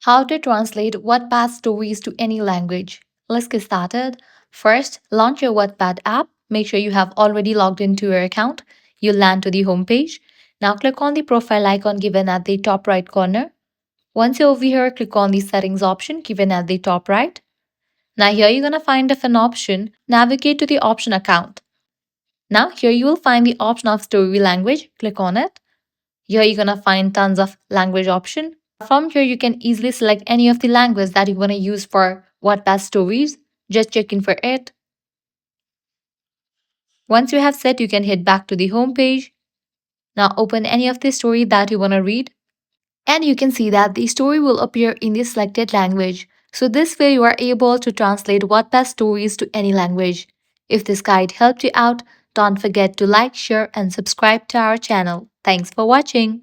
How to translate Wattpad stories to any language. Let's get started. First, launch your Wattpad app. Make sure you have already logged into your account. You'll land to the home page. Now click on the profile icon given at the top right corner. Once you're over here, click on the settings option given at the top right. Now here you're going to find different option. Navigate to the option account. Now here you will find the option of story language. Click on it. Here you're going to find tons of language option. From here, you can easily select any of the language that you want to use for Wattpad stories. Just check in for it. Once you have set, you can head back to the home page. Now open any of the story that you want to read. And you can see that the story will appear in the selected language. So this way you are able to translate Wattpad stories to any language. If this guide helped you out, don't forget to like, share and subscribe to our channel. Thanks for watching.